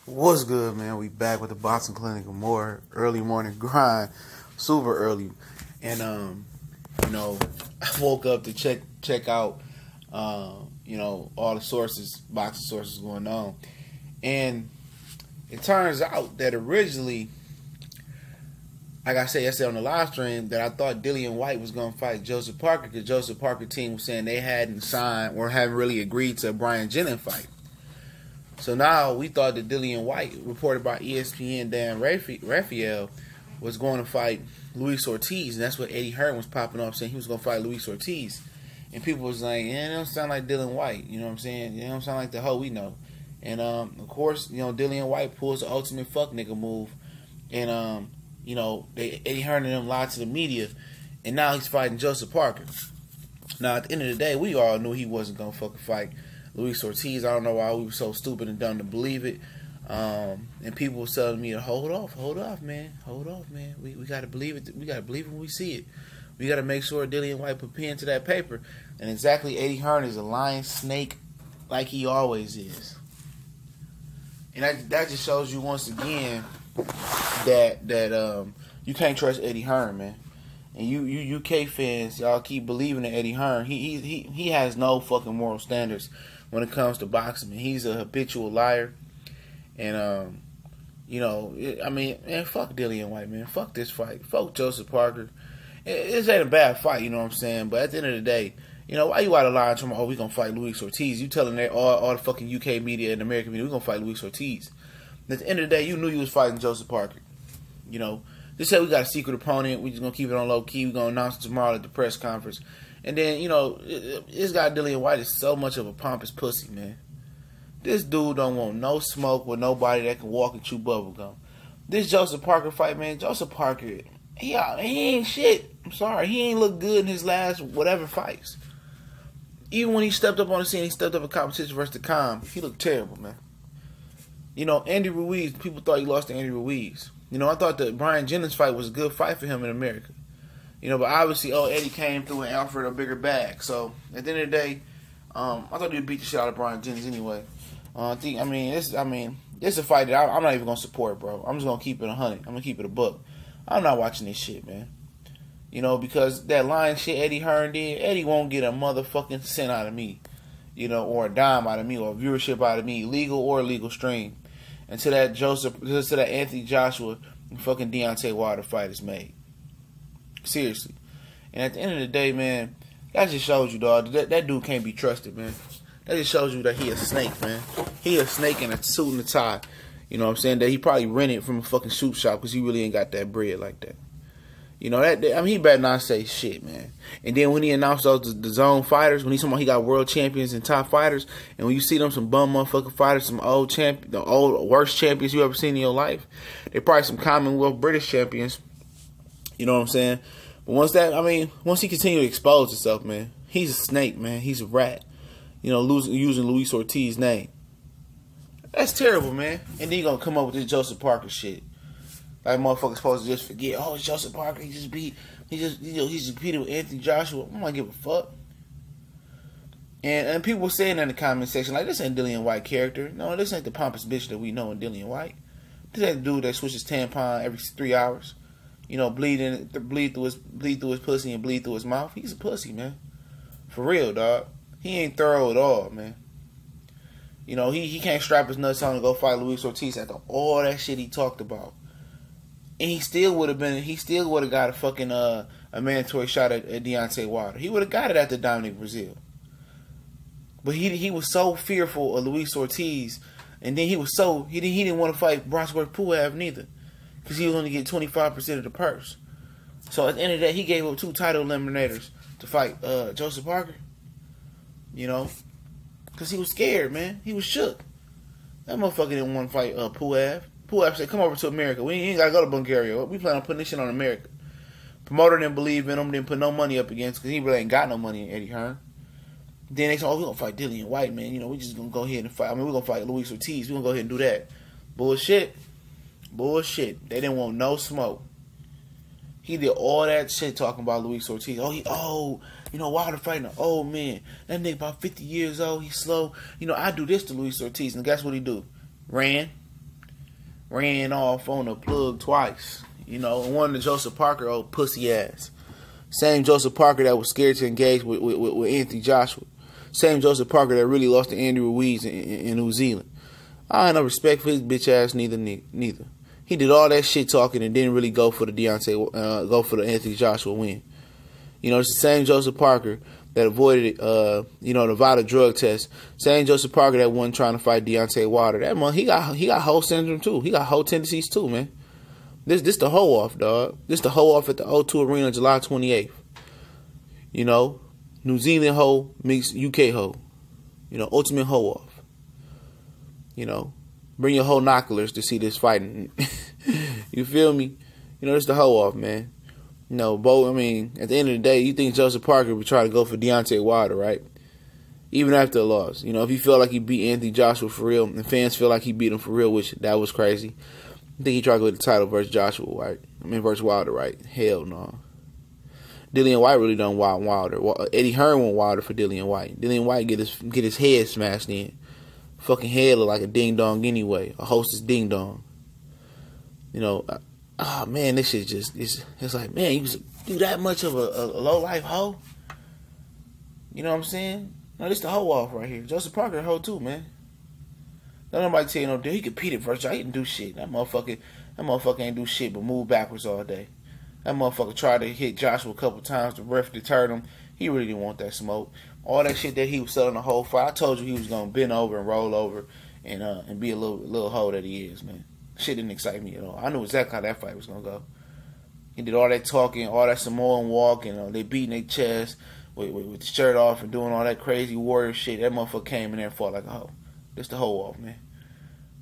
What's good, man? We back with the boxing clinic and more early morning grind, super early, and I woke up to check out, all the sources, boxing sources going on, and it turns out that originally, like I said yesterday on the live stream, that I thought Dillian White was going to fight Joesph Parker because Joesph Parker team was saying they hadn't signed or haven't really agreed to a Brian Jennings fight. So now we thought that Dillian White, reported by ESPN Dan Raphael, was going to fight Luis Ortiz, and that's what Eddie Hearn was popping up saying he was going to fight Luis Ortiz. And people was like, it don't sound like Dillian White, you know what I'm saying? It don't sound like the hoe we know. And of course, Dillian White pulls the ultimate fuck nigga move, and Eddie Hearn and them lied to the media, and now he's fighting Joesph Parker. Now at the end of the day, we all knew he wasn't going to fucking fight Luis Ortiz. I don't know why we were so stupid and dumb to believe it. And people were telling me to hold off, man. We gotta believe it. We gotta believe it when we see it. We gotta make sure Dillian White put pen to that paper. And exactly, Eddie Hearn is a lying snake, like he always is. And that just shows you once again that you can't trust Eddie Hearn, man. And you UK fans, y'all keep believing in Eddie Hearn. He has no fucking moral standards when it comes to boxing. He's a habitual liar. And, man, fuck Dillian White, man. Fuck this fight. Fuck Joesph Parker. This ain't a bad fight, you know what I'm saying? But at the end of the day, why you out of line talking about, we going to fight Luis Ortiz? You telling all the fucking UK media and American media, we going to fight Luis Ortiz. And at the end of the day, you knew you was fighting Joesph Parker. Just say we got a secret opponent. We just going to keep it on low key. We're going to announce it tomorrow at the press conference. And then, this guy Dillian White is so much of a pompous pussy, man. This dude don't want no smoke with nobody that can walk and chew bubblegum. This Joesph Parker fight, man, Joesph Parker, he ain't shit. I'm sorry. He ain't look good in his last whatever fights. Even when he stepped up on the scene, he stepped up in competition versus the Com, he looked terrible, man. Andy Ruiz, people thought he lost to Andy Ruiz. I thought the Brian Jennings fight was a good fight for him in America. But obviously, Eddie came through and offered a bigger bag. So, at the end of the day, I thought he would beat the shit out of Brian Jennings anyway. It's a fight that I'm not even going to support, bro. I'm just going to keep it 100. I'm going to keep it a buck. I'm not watching this shit, man. Because that lying shit Eddie Hearn did, Eddie won't get a motherfucking cent out of me, or a dime out of me, or viewership out of me, legal or illegal stream, until that Anthony Joshua and fucking Deontay Wilder fight is made. Seriously. And at the end of the day, man, that just shows you, dog, that dude can't be trusted, man. That just shows you that he a snake, man. He a snake in a suit and a tie. You know what I'm saying? That he probably rented from a fucking shoot shop because he really ain't got that bread like that. He better not say shit, man. And then when he announced the zone fighters, when he got world champions and top fighters, and when you see them, some bum motherfucking fighters, some the old worst champions you ever seen in your life, they probably some Commonwealth British champions. You know what I'm saying? But once he continue to expose himself, man, he's a snake, man. He's a rat. Using Luis Ortiz's name. That's terrible, man. And then you gonna come up with this Joesph Parker shit. Like motherfuckers supposed to just forget, it's Joesph Parker, he just competed with Anthony Joshua. I'm gonna give a fuck. And people were saying in the comment section, like, this ain't Dillian White character. No, this ain't the pompous bitch that we know in Dillian White. This ain't the dude that switches tampon every 3 hours. Bleed through his pussy and bleed through his mouth. He's a pussy, man. For real, dog. He ain't thorough at all, man. He can't strap his nuts on to go fight Luis Ortiz after all that shit he talked about. And he still would have got a fucking a mandatory shot at Deontay Wilder. He would have got it after Dominic Brazil. But he was so fearful of Luis Ortiz, and then he didn't want to fight Brosworth Puav neither, because he was only get 25% of the purse. So at the end of the day, he gave up 2 title eliminators to fight Joesph Parker. Because he was scared, man. He was shook. That motherfucker didn't want to fight Puav. Puav said, come over to America. We ain't got to go to Bulgaria. We plan on putting this shit on America. Promoter didn't believe in him, didn't put no money up against, because he really ain't got no money in Eddie Hearn. Then they said, we're going to fight Dillian White, man. We just going to go ahead and fight. We're going to fight Luis Ortiz. We're going to go ahead and do that. Bullshit. They didn't want no smoke. He did all that shit talking about Luis Ortiz. Wilder fighting an old man. That nigga about 50 years old. He's slow. I do this to Luis Ortiz. And guess what he do? Ran. ran off on the plug twice. You know, and one of the Joesph Parker old pussy ass. Same Joesph Parker that was scared to engage with Anthony Joshua. Same Joesph Parker that really lost to Andrew Ruiz in New Zealand. I ain't no respect for his bitch ass neither. He did all that shit talking and didn't really go for the Anthony Joshua win. You know, it's the same Joesph Parker that avoided the Nevada drug test. Same Joesph Parker that wasn't trying to fight Deontay Wilder. That man, he got whole syndrome too. He got whole tendencies too, man. This the hoe off, dog. This the hoe off at the O2 Arena July 28th. You know, New Zealand hoe meets UK hoe. You know, ultimate hoe off. You know, bring your hoe knucklers to see this fighting. You feel me? You know, this the hoe off, man. You know, Bo, I mean, at the end of the day, you think Joesph Parker would try to go for Deontay Wilder, right? Even after a loss. You know, if he felt like he beat Anthony Joshua for real, and fans feel like he beat him for real, which that was crazy, I think he tried to go with the title versus versus Wilder, right? Hell no. Dillian White really done Wilder. Eddie Hearn went Wilder for Dillian White. Dillian White get his head smashed in. Fucking head look like a ding dong anyway. A hostess ding dong. You know, man, this shit it's like, man, you do that much of a low life hoe? You know what I'm saying? No, this the hoe off right here. Joesph Parker a hoe too, man. Don't nobody tell you no deal. He competed versus Joshua. He didn't do shit. That motherfucker ain't do shit but move backwards all day. That motherfucker tried to hit Joshua a couple times. The ref deterred him. He really didn't want that smoke. All that shit that he was selling the whole fight. I told you he was gonna bend over and roll over and be a little hoe that he is, man. Shit didn't excite me at all. I knew exactly how that fight was gonna go. He did all that talking, all that Samoan walk, and they beating their chest with the shirt off and doing all that crazy warrior shit. That motherfucker came in there and fought like a hoe. This the hoe off, man.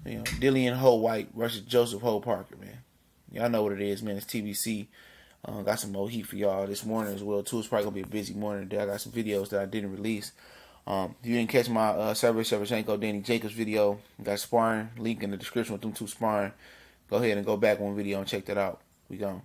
You know, Dillian White versus Joesph Parker, man. Y'all know what it is, man. It's TBC. Got some more heat for y'all this morning as well, too. It's probably going to be a busy morning today. I got some videos that I didn't release. If you didn't catch my Sergey Shevchenko, Danny Jacobs video, got sparring. Link in the description with them two sparring. Go ahead and go back one video and check that out. We gone.